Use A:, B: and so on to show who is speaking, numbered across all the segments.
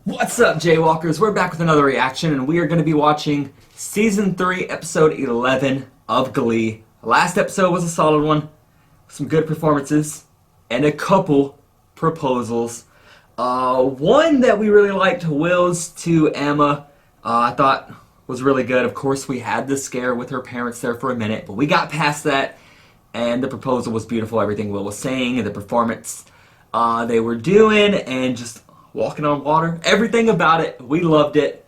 A: What's up, Jaywalkers? We're back with another reaction, and we are going to be watching Season 3, Episode 11 of Glee. The last episode was a solid one, some good performances, and a couple proposals. One that we really liked, Will's to Emma, I thought was really good. Of course, we had the scare with her parents there for a minute, but we got past that, and the proposal was beautiful. Everything Will was saying, and the performance they were doing, and just walking on water, everything about it, we loved it.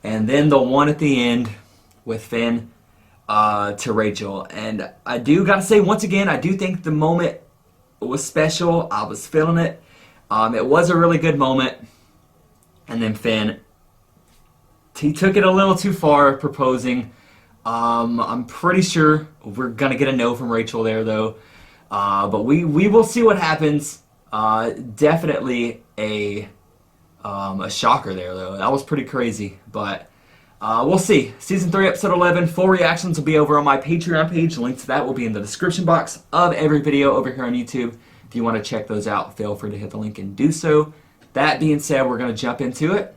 A: And then the one at the end with Finn to Rachel. And I do gotta say, once again, I do think the moment was special. I was feeling it. It was a really good moment. And then Finn, he took it a little too far, proposing. I'm pretty sure we're gonna get a no from Rachel there, though. But we will see what happens. Definitely a shocker there, though. That was pretty crazy, but we'll see. Season 3, Episode 11, full reactions will be over on my Patreon page. Link to that will be in the description box of every video over here on YouTube. If you want to check those out, feel free to hit the link and do so. That being said, we're going to jump into it.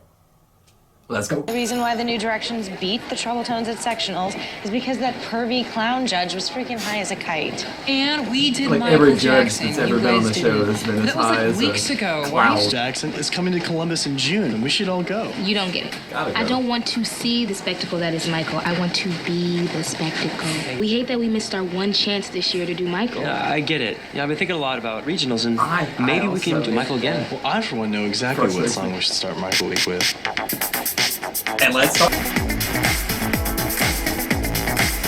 A: Let's go.
B: The reason why the New Directions beat the Trouble Tones at sectionals is because that pervy clown judge was freaking high as a kite.
C: And we did
A: Like
C: Michael
A: every judge
C: Jackson.
A: that's ever been on the show has been as high as
C: weeks ago.
A: cloud.
D: Jackson is coming to Columbus in June, and we should all go.
E: You don't get it.
A: Gotta go.
E: I don't want to see the spectacle that is Michael. I want to be the spectacle. We hate that we missed our one chance this year to do Michael.
F: Yeah, I get it. Yeah, I've been thinking a lot about regionals, and
A: I
F: maybe we can
A: also-
F: do Michael again.
D: Well, I, for one, know exactly what song we should start Michael Week with.
A: And let's start.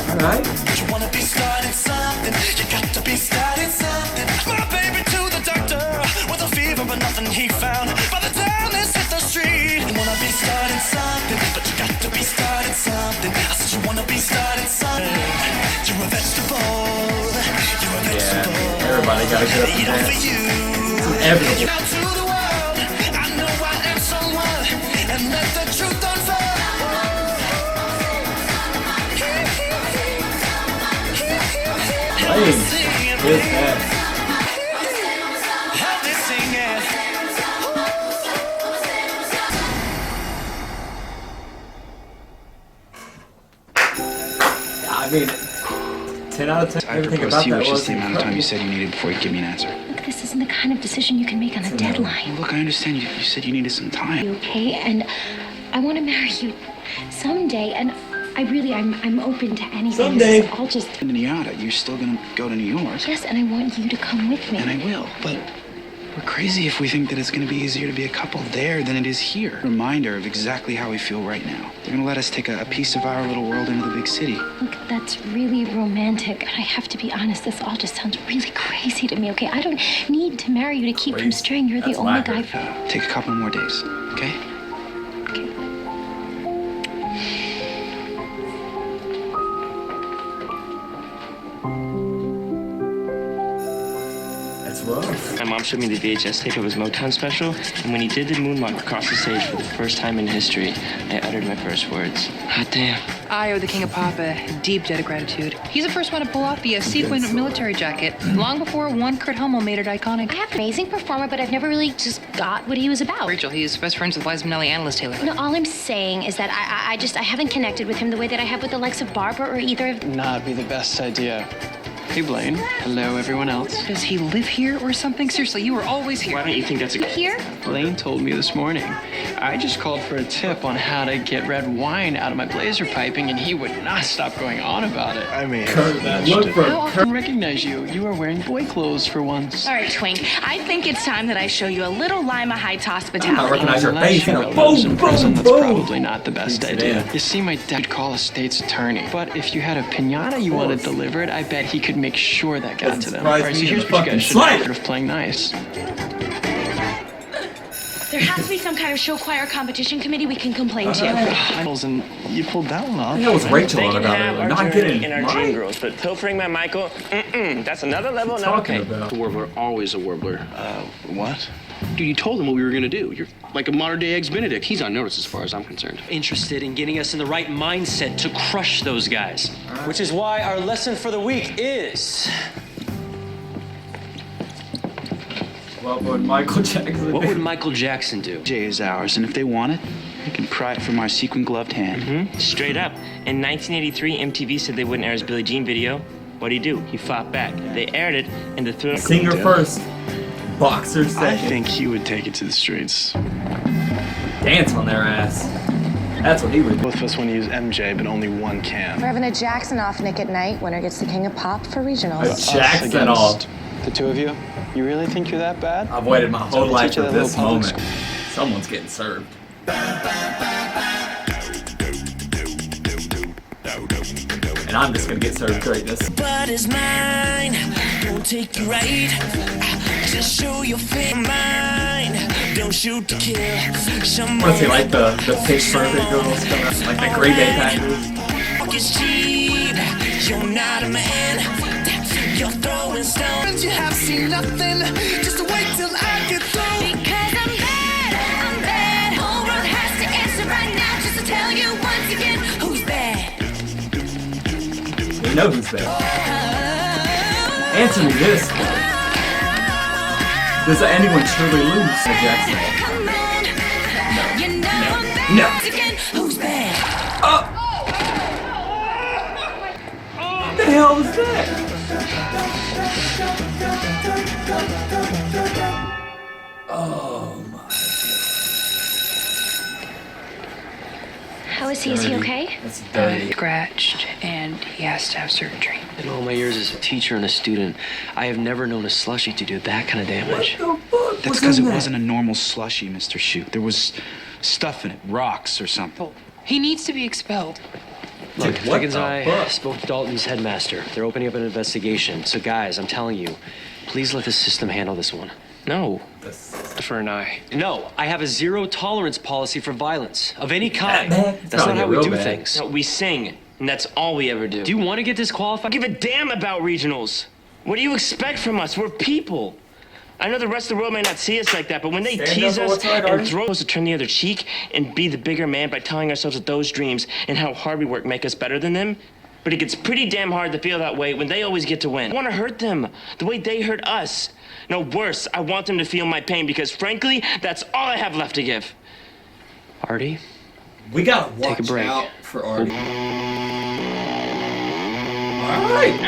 A: Alright.
G: You wanna be starting something, you got to be starting something. My baby to the doctor with a fever but nothing he found. By the time this hit the street, you wanna be starting something, but you got to be starting something. I said you wanna be starting something. You're a vegetable, you're a vegetable.
A: Yeah, everybody gotta get up and
G: Eat off
A: dance.
G: of you.
A: It's inevitable.
G: Out to the world, I know I am someone, and let the truth unfold.
A: Playing with that.
G: Help me sing it.
A: I mean, 10 out of 10.
H: I
A: Everything
H: proposed
A: about
H: to you,
A: that
H: it's
A: was
H: just the amount of time you said you needed before you give me an answer.
E: Look, this isn't the kind of decision you can make on a deadline.
H: Look, I understand you said you needed some time.
E: Okay, and I want to marry you someday, and I'm open to anything.
A: Someday.
E: I'll just...
H: Indiana, you're still gonna go to New York.
E: Yes, and I want you to come with me.
H: And I will, but we're crazy if we think that it's gonna be easier to be a couple there than it is here. Reminder of exactly how we feel right now. They're gonna let us take a piece of our little world into the big city.
E: Look, that's really romantic, but I have to be honest, this all just sounds really crazy to me, okay? I don't need to marry you to keep from
A: Crazy.
E: straying. You're the
A: That's
E: only
A: laughing.
E: guy...
H: Take a couple more days, okay?
E: Okay.
A: That's rough.
F: My mom showed me the VHS tape of his Motown special, and when he did the moonwalk across the stage for the first time in history, I uttered my first words. Hot damn.
C: I owe the King of Pop a deep debt of gratitude. He's the first one to pull off the sequin military jacket, long before one Kurt Hummel made it iconic.
E: I have an amazing performer, but I've never really just got what he was about.
C: Rachel, he's best friends with Liza Minnelli and Liz Taylor.
E: No, all I'm saying is that I haven't connected with him the way that I have with the likes of Barbara or either of...
I: Nah, it'd be the best idea. Hey, Blaine. Hello, everyone else.
C: Does he live here or something? Seriously, you were always here.
F: Why don't you think that's a...
E: Here?
I: Blaine told me this morning. I just called for a tip on how to get red wine out of my blazer piping, and he would not stop going on about it.
D: I mean,
A: Look for
I: How often recognize you? You are wearing boy clothes for once.
J: All right, Twink. I think it's time that I show you a little Lima Heights
A: I
J: hospitality.
A: recognize your
I: Unless
A: face.
I: you
A: You
I: got
A: know,
I: loaves
A: boom,
I: in prison,
A: boom,
I: that's
A: boom.
I: probably not the best
A: Pizza
I: idea.
A: Dan.
I: You see, my dad would call a state's attorney, but if you had a pinata you wanted delivered, I bet he could make sure that got to them. All
A: surprise
I: right, so
A: me
I: here's
A: in the
I: what you guys should
A: fucking
I: do. Sort of playing nice.
J: There has to be some kind of show choir competition committee we can complain to.
D: and you pulled that one off.
A: That was Rachel
F: They
A: on
F: can
A: about
F: have
A: it.
F: our
A: Not
F: journey
A: getting
F: in our dream girls, but pilfering my Michael, that's another level.
A: talking about.
K: A warbler, always a warbler.
D: What?
K: Dude, you told him what we were gonna do. You're like a modern-day Eggs Benedict. He's on notice as far as I'm concerned.
F: Interested in getting us in the right mindset to crush those guys. Which is why our lesson for the week is...
A: What would Michael Jackson
I: What
A: do?
I: would Michael Jackson do?
H: Jay is ours, and if they want it, they can pry it from our sequin-gloved hand.
F: Straight up. In 1983, MTV said they wouldn't air his Billie Jean video. What'd he do? He fought back. They aired it, and the Thriller...
A: Singer first, boxer
D: I
A: second.
D: think he would take it to the streets.
A: Dance on their ass. That's what he would do.
D: Both of us want to use MJ, but only one can.
B: We're having a Jackson off Nick at night. Winner gets the King of Pop for regionals.
A: A Jackson off.
H: The two of you? You really think you're that bad?
A: I've waited my whole
H: So
A: life
H: teach you
A: for
H: that
A: this
H: little public
A: moment. Someone's getting served. And I'm just gonna get served greatness.
G: But it's mine. Don't take you right. Just show your face. Mine. Don't shoot to kill.
A: What's he like the pitch perfect girls coming up, like the Green Day Packers?
G: It's cheap. You're not a man. You're throwing stones. You have seen nothing. Just wait till I get through.
J: Because I'm bad, I'm bad. Whole world has to answer right now just to tell you once again who's bad.
A: We know who's there. Answer me this. Does anyone truly lose to Jackson?
J: Come on. You know I'm bad.
A: No.
J: Once again, who's bad?
A: What the hell was that? Oh my.
E: How is he? Is he okay?
A: That's dirty.
C: Scratched, and he has to have surgery.
I: In all my years as a teacher and a student, I have never known a slushie to do that kind of damage.
A: What the fuck?
H: That's because it wasn't a normal slushy, Mr. Shoot. There was stuff in it, rocks or something.
C: He needs to be expelled.
I: Look,
A: What
I: Figgins
A: the
I: and I
A: fuck?
I: spoke to Dalton's headmaster. They're opening up an investigation. So, guys, I'm telling you, please let the system handle this one.
F: No.
I: For an eye. No, I have a zero tolerance policy for violence of any kind.
A: bad? It's
I: That's
A: gotta
I: not how
A: get
I: we
A: real
I: do
A: bad.
I: things.
F: No, we sing, and that's all we ever do.
I: Do you want to get disqualified?
F: Give a damn about regionals. What do you expect from us? We're people. I know the rest of the world may not see us like that, but when they
A: Stand
F: tease
A: up for
F: us
A: what's right,
F: and
A: Artie.
F: throw us to turn the other cheek and be the bigger man by telling ourselves that those dreams and how hard we work make us better than them, but it gets pretty damn hard to feel that way when they always get to win. I want to hurt them the way they hurt us. No, worse, I want them to feel my pain because, frankly, that's all I have left to give.
I: Artie?
A: We gotta watch
I: Take a break.
A: out for Artie. Alright.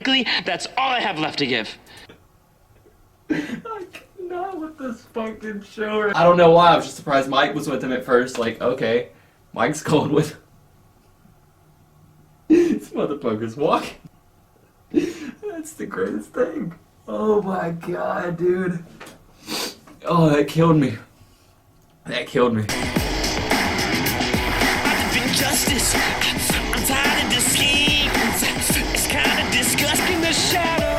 F: Frankly, that's all I have left to give.
A: I cannot with this fucking show. I don't know why. I was just surprised Mike was with him at first. Like, okay, Mike's going with him. This motherfucker's walking. That's the greatest thing. Oh my god, dude. Oh, that killed me. That killed me.
G: Justice. I'm tired of this scheme. It's kind of disgusting. The shadow.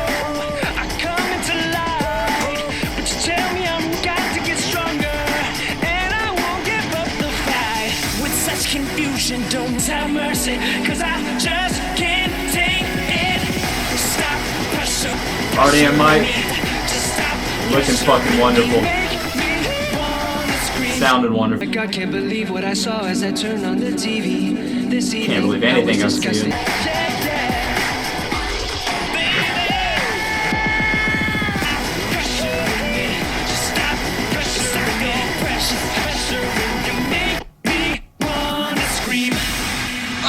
G: I come into light, but you tell me I'm got to get stronger, and I won't give up the fight. With such confusion, don't have mercy, 'cause I just can't take it. Stop pressure.
A: Artie and Mike,
G: Stop.
A: looking fucking wonderful. Sounded wonderful.
L: I can't believe what I saw as I turned on the TV. This evening,
A: Can't believe anything
L: I
A: I'm
L: was
A: seeing.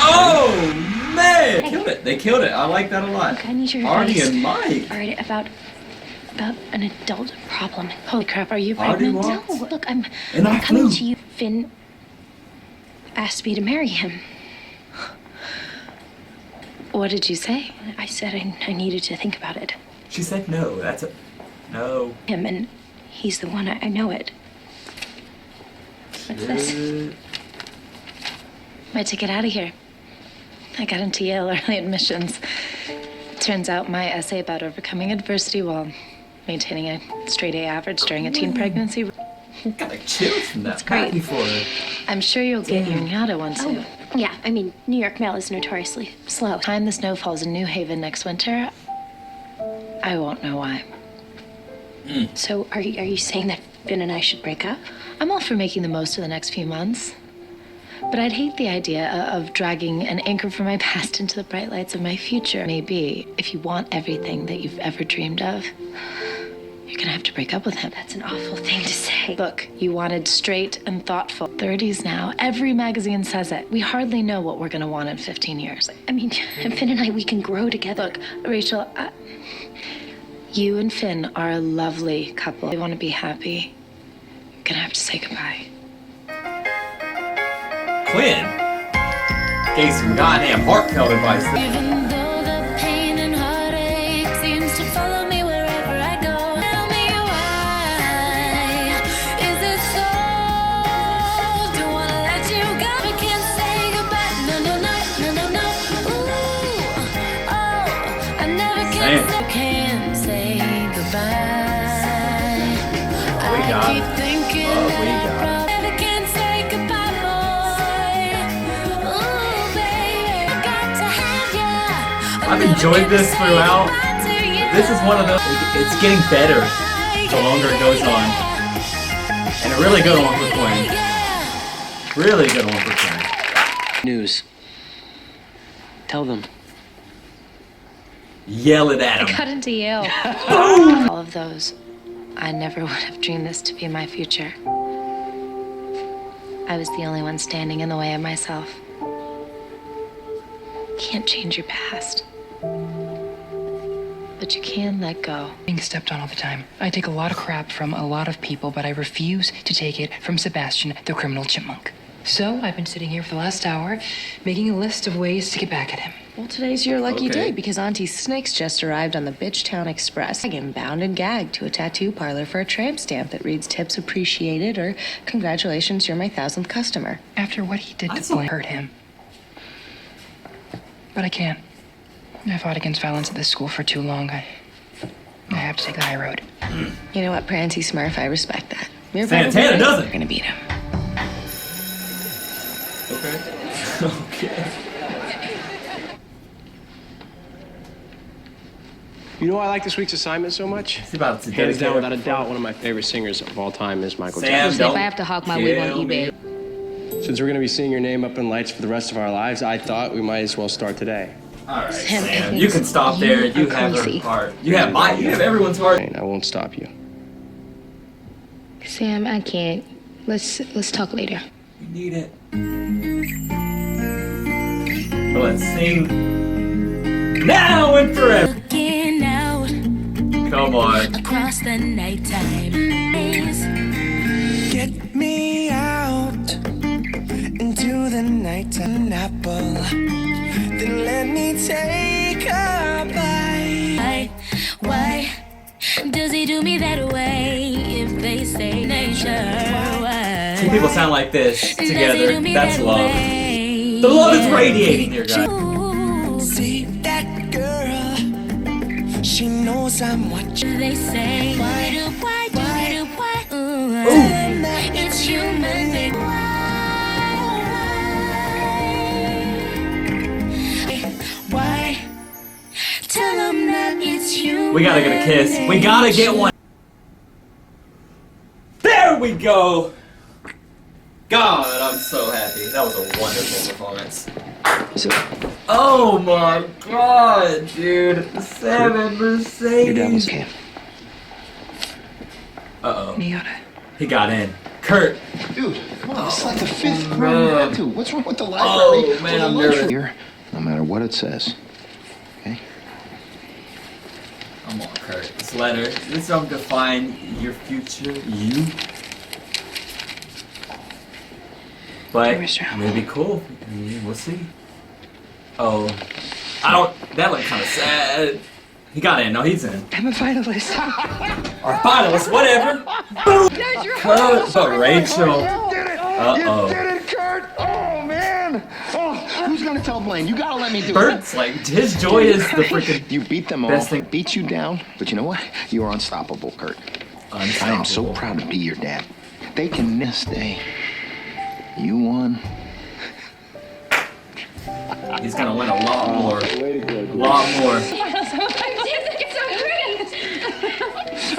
A: Oh man! They killed it. They killed it. I like that a lot.
E: Look, I need your
A: Artie
E: advice.
A: and Mike.
E: All right, about an adult problem. Holy crap, are you
A: Artie
E: pregnant?
A: what?
E: No, look, I'm
A: And I
E: coming
A: flew.
E: to you. Finn asked me to marry him. What did you say? I said I needed to think about it.
A: She said no. That's a no.
E: Him, and he's the one. I know it. What's this?
A: Shit.
E: My ticket out of here. I got into Yale early admissions. Turns out my essay about overcoming adversity while maintaining a straight A average during a teen pregnancy.
A: Got like chills from that.
E: That's great.
A: Patty for it.
E: I'm sure you'll get your Nyada one too.
J: Yeah, I mean, New York mail is notoriously slow.
E: Time the snow falls in New Haven next winter, I won't know why.
J: So are you saying that Finn and I should break up?
E: I'm all for making the most of the next few months. But I'd hate the idea of dragging an anchor from my past into the bright lights of my future. Maybe if you want everything that you've ever dreamed of, you're gonna have to break up with him.
B: That's an awful thing to say.
E: Look, you wanted straight and thoughtful. 30s now. Every magazine says it. We hardly know what we're gonna want in 15 years.
B: I mean, Finn and I, we can grow together.
E: Look, Rachel, you and Finn are a lovely couple. If you want to be happy, you're gonna have to say goodbye.
A: Quinn gave some goddamn heartfelt advice.
J: Even though the pain and heartache seems to follow me wherever I go, tell me why is it so? Don't wanna let you go, but can't say goodbye. No, no, no, no, no, no. Ooh, oh, I never can't say goodbye.
A: We got
J: I keep thinking that I never can say goodbye.
A: I've enjoyed this throughout. This is one of those, it's getting better the longer it goes on. And a really good one for Quinn. Really good one for Quinn.
I: News. Tell them.
A: Yell it at
E: I
A: him.
E: got into Yale. All of those. I never would have dreamed this to be my future. I was the only one standing in the way of myself. Can't change your past. But you can let go.
C: Being stepped on all the time. I take a lot of crap from a lot of people, but I refuse to take it from Sebastian, the criminal chipmunk. So I've been sitting here for the last hour, making a list of ways to get back at him.
B: Well, today's your lucky
A: Okay.
B: day because Auntie Snakes just arrived on the Bitchtown Express. I'm bound and gagged to a tattoo parlor for a tramp stamp that reads tips appreciated or congratulations, you're my 1,000th customer.
C: After what he did to Blaine, hurt him. But I can't. I fought against violence at this school for too long. I have to take the high road.
B: You know what, Prancy Smurf, I respect that. You're
A: Santana doesn't.
B: We're gonna beat him.
A: Okay. Okay.
K: You know why I like this week's assignment so much?
A: He's about to
K: Hands down,
A: dedicate
K: without a doubt, one of my favorite singers of all time is Michael
A: Sam,
K: Jackson.
A: don't
B: If I have to hawk my wig on
A: kill me.
B: eBay.
K: Since we're going to be seeing your name up in lights for the rest of our lives, I thought we might as well start today.
A: Alright,
B: Sam,
A: Sam, you can stop there. You
B: are
A: have
B: crazy.
A: her heart. You have everyone's heart.
K: I won't stop you.
E: Sam, I can't. Let's talk later.
A: We need it. But let's sing now and forever.
J: Looking out
A: Come on.
J: across the nighttime days.
G: Get me out into the nighttime apple. Then let me take a bite.
J: Why does he do me that way? If they say nature, why?
A: Two people sound like this
J: Does he
A: together.
J: do me
A: That's
J: that
A: love.
J: way?
A: The love is radiating here, guys.
J: Ooh,
G: See that girl? She knows I'm watching.
J: they say why do ooh, it's human nature. Why? Tell them that it's human.
A: We gotta get a kiss. We gotta get one. There we go. God, I'm so happy. That was a wonderful performance. Oh my God, dude. Sam Mercedes.
I: Your dad was okay.
A: Uh-oh.
C: Miata.
A: He got in. Kurt.
H: Dude, come on, this is like the 5th
A: man.
H: room we're into. What's wrong with the library?
A: Oh, man, I'm nervous.
H: Here, no matter what it says. Okay?
A: Come on, Kurt. This letter. This will define your future. You. But it'd be cool. I mean, we'll see. Oh, I don't. That looked kind of sad. He got in. No, he's in.
C: I'm a finalist.
A: Our finalist, whatever. Boom. Kurt, but Rachel. Uh-oh.
H: You did it, Kurt! Oh, man! Oh, who's gonna tell Blaine? You gotta let me do
A: Bert's like, his joy is the freaking
H: it. You beat them all,
A: best thing.
H: beat you down, but you know what? You are unstoppable, Kurt. I am so
A: Unstoppable.
H: proud to be your dad. They can miss day. You won.
A: He's gonna win a lot more. A lot more.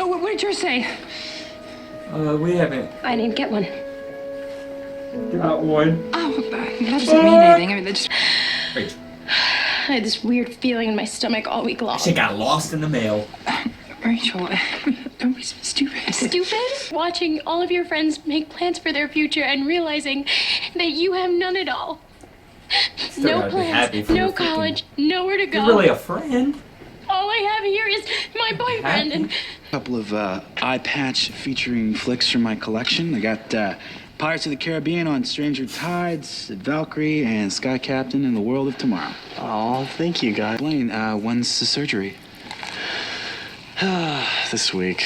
C: Oh, what did yours say?
A: We haven't
E: I didn't get one.
A: got one.
C: Oh, No, that doesn't mean anything. I mean, that just...
A: Rachel.
E: I had this weird feeling in my stomach all week long.
A: She got lost in the mail.
C: Rachel, don't be so stupid.
M: Stupid? Watching all of your friends make plans for their future and realizing that you have none at all.
A: Still
M: No
A: gotta be
M: plans,
A: happy for
M: no
A: your freaking-
M: college, nowhere to go.
A: You're really a friend.
M: All I have here is my boyfriend and
H: A couple of eye patch featuring flicks from my collection. I got Pirates of the Caribbean on Stranger Tides, Valkyrie, and Sky Captain in the World of Tomorrow.
D: Oh, thank you, guys.
H: Blaine, when's the surgery?
D: This week.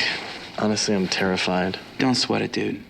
D: Honestly, I'm terrified.
H: Don't sweat it, dude.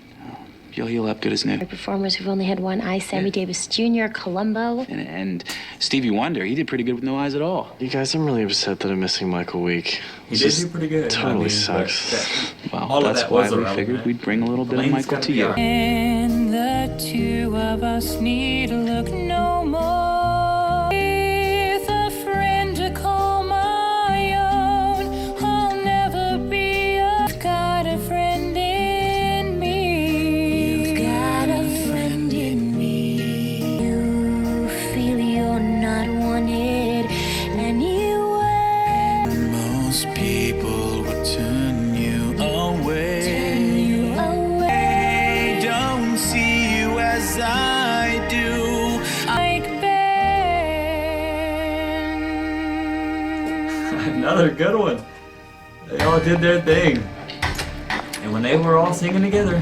H: You'll heal up good as new.
M: performers who've only had one eye, Sammy Davis Jr., Columbo.
H: And Stevie Wonder, he did pretty good with no eyes at all.
D: You guys, I'm really upset that I'm missing Michael Week.
A: He did do pretty good.
D: Totally
A: but
D: sucks.
H: Well,
A: all of
H: that's
A: that
H: why
A: was
H: we
A: irrelevant.
H: figured we'd bring a little bit of
A: Blaine's
H: Michael
A: gotta
H: to
A: be
H: you.
A: our-
J: And the two of us need to look no more. With a friend to call my own, I'll never be I've got a friend in me. You've got a friend in me. You feel you're not wanted anywhere.
G: Most people would turn you away. They don't see you as I do.
J: Like
A: Another good one. They all did their thing. And when they were all singing together,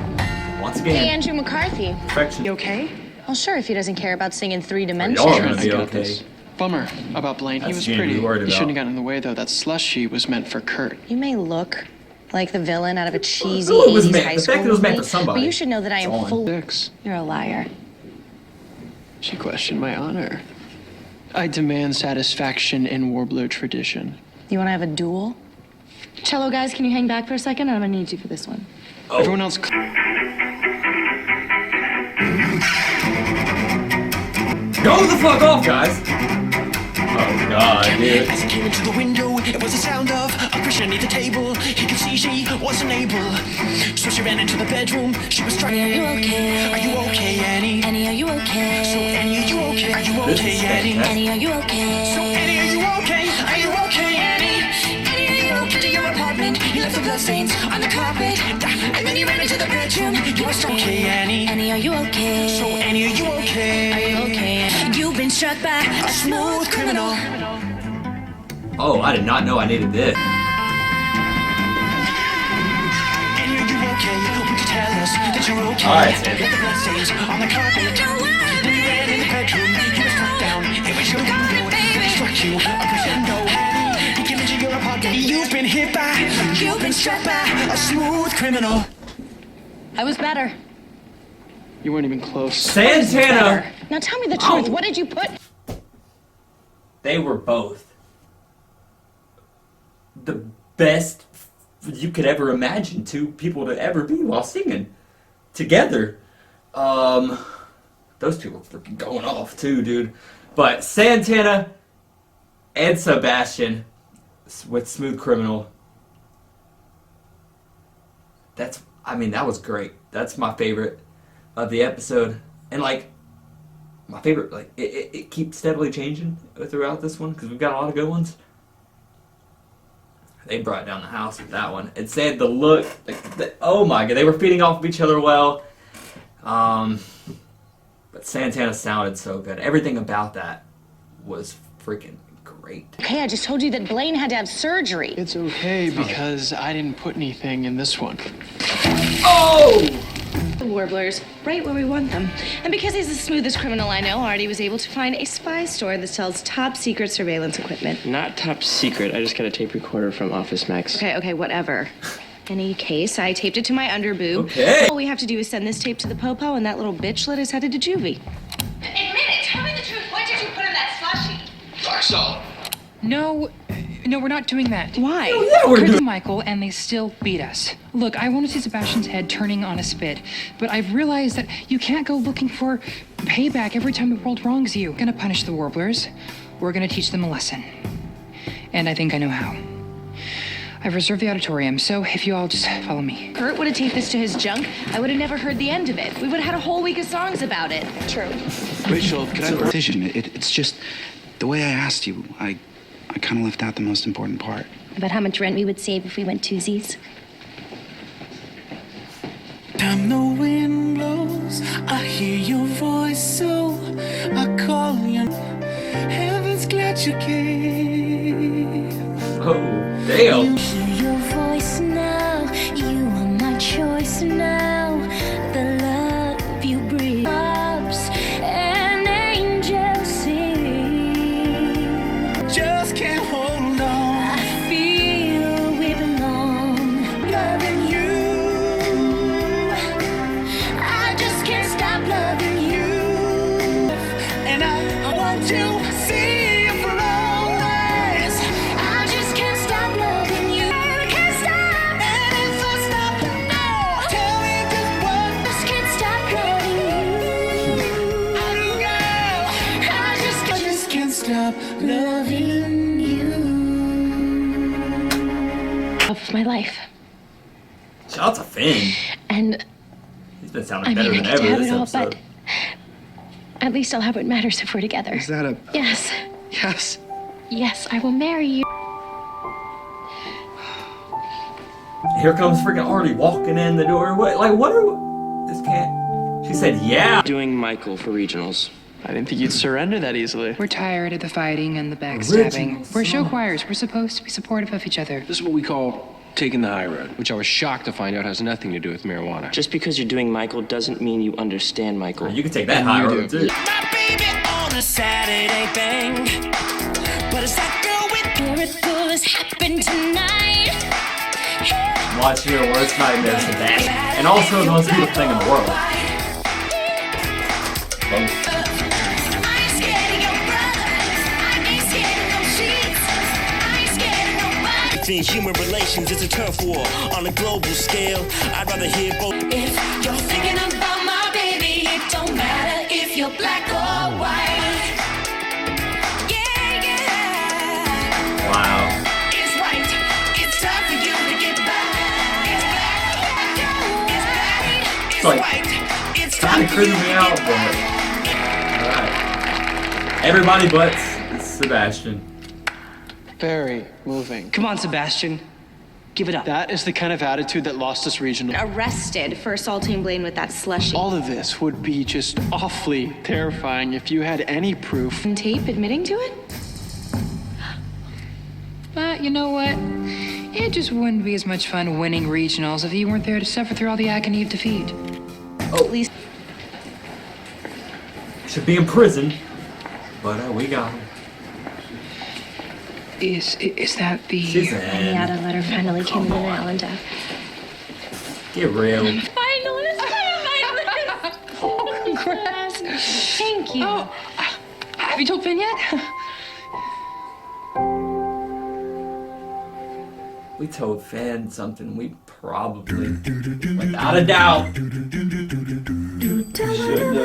A: once
B: Hey,
A: again,
B: Andrew McCarthy.
A: perfection.
C: You okay?
B: Well, sure, if he doesn't care about singing three
A: Y'all are
B: dimensions.
A: gonna be
I: I got
A: okay.
I: this. Bummer about Blaine. He
A: That's
I: was
A: what you need to
I: pretty.
A: be worried
I: He
A: about.
I: shouldn't have gotten in the way, though. That slushie was meant for Kurt.
B: You may look like the villain out of a cheesy
A: Well, it was
B: 80s
A: meant-
B: high
A: the
B: school
A: fact that it was meant
B: movie,
A: for somebody.
B: but you should know that I
A: It's
B: am
A: on.
B: full.
C: You're a liar.
I: She questioned my honor. I demand satisfaction in Warbler tradition.
B: You want to have a duel? Cello guys, can you hang back for a second? I'm gonna need you for this one.
I: Everyone else.
A: Go the fuck off, guys! Oh god, dude.
G: As he came into the window, it was the sound of a Christian underneath the table. He could see she wasn't able, so she ran into the bedroom. She was trying.
J: Are you okay?
G: Are you okay, Annie?
J: Annie, are you okay?
G: So Annie, are you okay? Are you
A: This
G: okay,
A: is
G: Annie?
A: fantastic.
J: Annie, are you okay?
G: So Annie, are you okay? Are you okay, Annie?
J: Annie, are you okay? To your apartment, you left the bloodstains on the carpet,
G: And then you ran into the bedroom. You were okay, Annie.
J: Annie, are you okay?
G: So Annie, are you okay?
J: Are you okay? You've been struck by
G: A smooth criminal.
A: Oh, I did not know I needed this.
G: Annie, are you okay? Would you tell us that you're okay?
A: All right, Sandy.
G: Let the bloodstains on the carpet. Then you ran in the bedroom. You were struck down. It was your window that struck you. A crescendo. You came into your apartment. You've been hit by. You've been struck by a smooth criminal.
B: I was better.
I: You weren't even close.
A: Santana!
B: Now tell me the truth.
A: Ow.
B: What did you put?
A: They were both the best you could ever imagine two people to ever be while singing together. Those two were freaking going off too, dude. But Santana and Sebastian with Smooth Criminal. That was great. That's my favorite of the episode. And like, my favorite, like, it keeps steadily changing throughout this one because we've got a lot of good ones. They brought down the house with that one. It said the look, oh my god, they were feeding off of each other well. But Santana sounded so good. Everything about that was freaking great.
B: Okay, I just told you that Blaine had to have surgery.
I: It's okay because I didn't put anything in this one.
A: Oh!
E: The Warblers, right where we want them. And because he's the smoothest criminal I know, Artie was able to find a spy store that sells top secret surveillance equipment.
F: Not top secret. I just got a tape recorder from Office Max.
E: Okay, whatever. In any case, I taped it to my underboob.
A: Okay.
E: All we have to do is send this tape to the popo, and that little bitch let us headed to juvie.
M: Admit it. Tell me the truth. What did you put in that slushie?
C: No, we're not doing that.
E: Why?
A: Yeah, we're
C: Kurt
A: doing.
C: and Michael, and they still beat us. Look, I want to see Sebastian's head turning on a spit, but I've realized that you can't go looking for payback every time the world wrongs you. We're gonna punish the Warblers. We're gonna teach them a lesson. And I think I know how. I've reserved the auditorium, so if you all just follow me.
B: Kurt would have taped this to his junk. I would have never heard the end of it. We would have had a whole week of songs about it. True.
H: Rachel, can I decision? It's just the way I asked you. I kind of left out the most important part.
M: About how much rent we would save if we went twosies.
G: Time the wind blows, I hear your voice, so I call you. Heaven's glad you came.
A: Oh, damn.
J: You hear your voice now. You are my choice now. The love you bring ups and angels sing.
G: Just can't hold on.
J: I feel we belong.
G: Loving you,
J: I just can't stop loving you.
G: and I want to see you for always.
J: I just can't stop loving you. I can't stop.
G: And if I stop, no, tell me just what.
J: Just can't stop loving you.
G: Girl, I just can't stop
J: Loving you.
M: Love of my life.
A: Shout out to Finn.
M: And
A: He's been sounding
M: I
A: better
M: mean, I
A: than
M: get to
A: ever
M: have
A: this
M: it all,
A: episode.
M: but at least I'll have what matters if we're together.
H: Is that a
M: Yes.
H: yes?
M: Yes, I will marry you.
A: Here comes freaking Artie walking in the door. What are this can't. She said, yeah.
F: Doing Michael for regionals.
I: I didn't think you'd surrender that easily.
C: We're tired of the fighting and the backstabbing.
A: Original
C: We're show
A: song.
C: choirs. We're supposed to be supportive of each other.
K: This is what we call taking the high road, which I was shocked to find out has nothing to do with marijuana.
F: Just because you're doing Michael doesn't mean you understand Michael.
A: You can take that high road too.
G: my baby on a Saturday bang. But it's that girl with
J: Miracles happen tonight.
A: Watch your worst nightmares of that. And also the most beautiful thing in the world. Both.
J: I ain't scared of your brother. I ain't scared of no sheets. I ain't scared of nobody.
G: Within human relations, it's a turf war on a global scale. I'd rather hear both.
J: If you're thinking about my baby, it don't matter if you're black or white. Yeah, yeah.
A: Wow.
J: It's right. It's time for you to get back. It's black. It's white.
A: It's like,
J: It's
A: kind
J: time
A: of
J: for
A: creeping
J: you to
A: me
J: get
A: out,
J: back.
A: but. Alright. Everybody but Sebastian.
I: Very moving.
N: Come on, Sebastian. Give it up.
I: That is the kind of attitude that lost us regional.
B: Arrested for assaulting Blaine with that slushie.
I: All of this would be just awfully terrifying if you had any proof.
B: On tape admitting to it?
C: But you know what? It just wouldn't be as much fun winning regionals if you weren't there to suffer through all the agony of defeat.
B: At least
A: Should be in prison. But we got him.
C: Is that the...
A: She's
M: The
A: in.
M: Ada letter finally came in the mail and
A: Get real.
M: finally,
C: Oh, congrats.
M: Thank you.
C: Oh, have you told Finn yet?
A: We told Finn something we probably, without a doubt, should.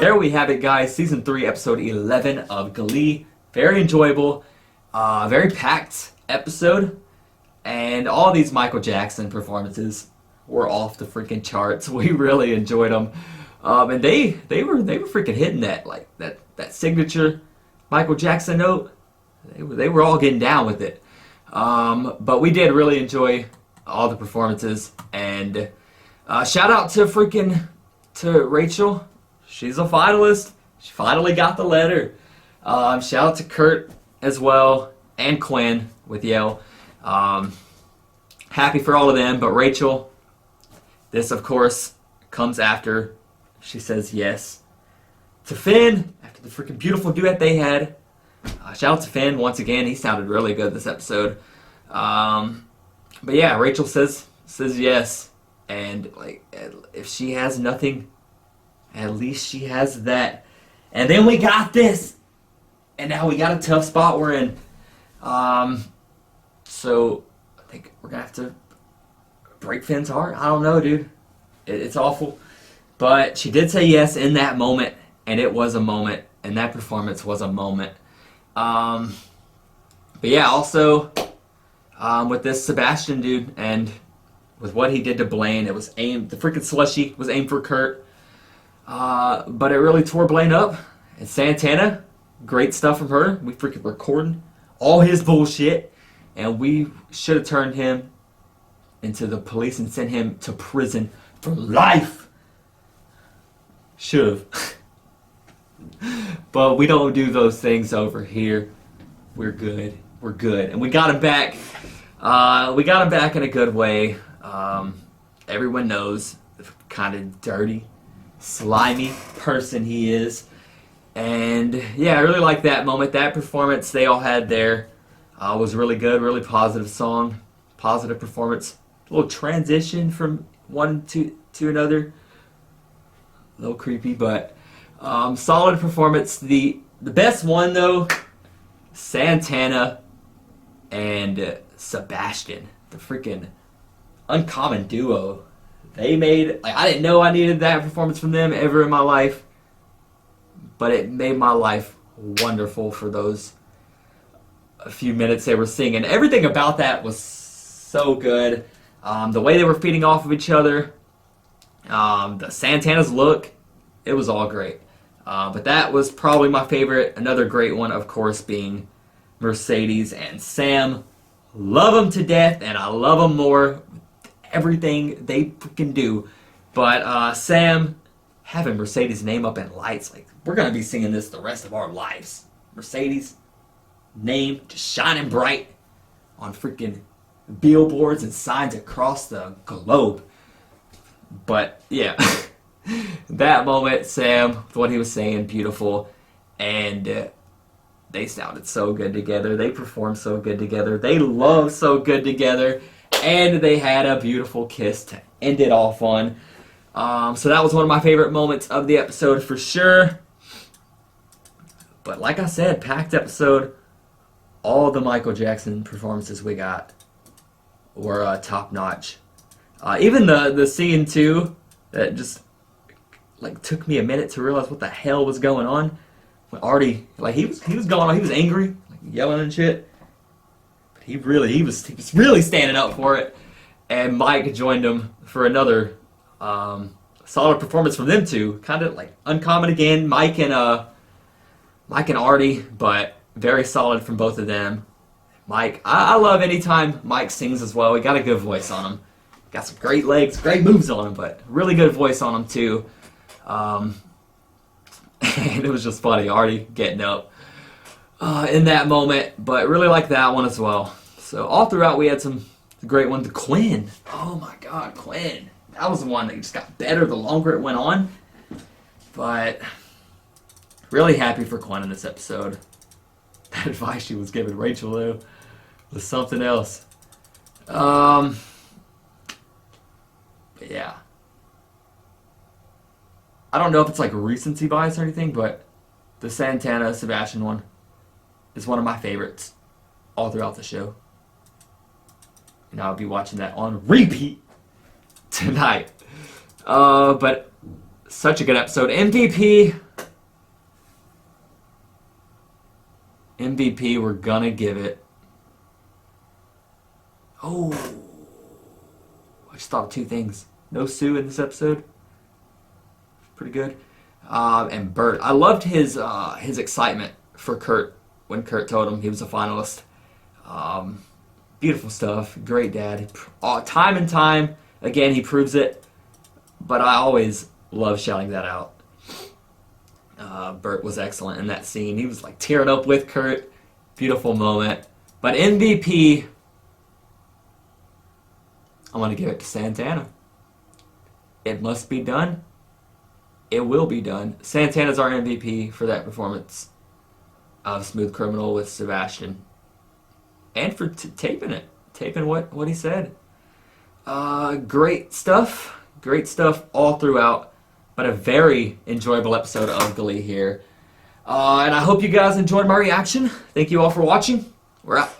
A: There we have it, guys. Season 3, episode 11 of Glee. Very enjoyable, very packed episode, and all these Michael Jackson performances were off the freaking charts. We really enjoyed them, and they were freaking hitting that that signature Michael Jackson note. They were all getting down with it. But we did really enjoy all the performances, and shout out to Rachel. She's a finalist. She finally got the letter. Shout out to Kurt as well, and Quinn with Yale. Happy for all of them, but Rachel, this of course comes after she says yes to Finn, after the freaking beautiful duet they had. Shout out to Finn once again. He sounded really good this episode. But yeah, Rachel says yes, and like if she has nothing, at least she has that. And then we got this, and now we got a tough spot we're in. So I think we're gonna have to break Finn's heart. I don't know, dude. It's awful, but she did say yes in that moment, and it was a moment, and that performance was a moment. But yeah, also, with this Sebastian dude, and with what he did to Blaine. It was aimed, the freaking slushie was aimed for Kurt. But it really tore Blaine up. And Santana, great stuff from her. We freaking recording all his bullshit. And we should have turned him into the police and sent him to prison for life. Should have. But we don't do those things over here. We're good. We're good. And we got him back. We got him back in a good way. Everyone knows the kind of dirty, slimy person he is. And yeah, I really like that moment. That performance they all had there was really good, really positive song, positive performance. A little transition from one to another. A little creepy, but solid performance. The best one though, Santana and Sebastian, the freaking uncommon duo. They made, like, I didn't know I needed that performance from them ever in my life, but it made my life wonderful for those a few minutes they were singing. Everything about that was so good. The way they were feeding off of each other, the Santana's look, it was all great. But that was probably my favorite. Another great one, of course, being Mercedes and Sam. Love them to death, and I love them more. Everything they freaking do. But Sam having Mercedes' name up in lights, like, we're going to be singing this the rest of our lives. Mercedes' name just shining bright on freaking billboards and signs across the globe. But yeah, that moment, Sam, what he was saying, beautiful. And they sounded so good together. They performed so good together. They loved so good together. And they had a beautiful kiss to end it off on. So that was one of my favorite moments of the episode for sure. But like I said, packed episode. All the Michael Jackson performances we got were top notch. Even the scene too, that just like took me a minute to realize what the hell was going on. When Artie, like he was going on, he was angry, like yelling and shit. But he was really standing up for it. And Mike joined him for another solid performance from them two. Kind of like uncommon again, Mike and Artie, but very solid from both of them. Mike, I love anytime Mike sings as well. He got a good voice on him. Got some great legs, great moves on him, but really good voice on him too. And it was just funny, Artie getting up in that moment, but really like that one as well. So all throughout we had some great ones. Quinn, oh my God, Quinn. That was the one that just got better the longer it went on. But really happy for Quinn in this episode. That advice she was giving Rachel though was something else. But yeah. I don't know if it's like recency bias or anything, but the Santana Sebastian one is one of my favorites all throughout the show. And I'll be watching that on repeat tonight. But such a good episode. MVP, we're gonna give it. Oh, I just thought of two things. No Sue in this episode. Pretty good. And Bert, I loved his excitement for Kurt when Kurt told him he was a finalist. Beautiful stuff. Great dad. Time and time again, he proves it. But I always love shouting that out. Bert was excellent in that scene. He was like tearing up with Kurt. Beautiful moment. But MVP, I'm going to give it to Santana. It must be done. It will be done. Santana's our MVP for that performance of Smooth Criminal with Sebastian. And for taping it. Taping what he said. Great stuff. Great stuff all throughout. But a very enjoyable episode of Glee here. And I hope you guys enjoyed my reaction. Thank you all for watching. We're out.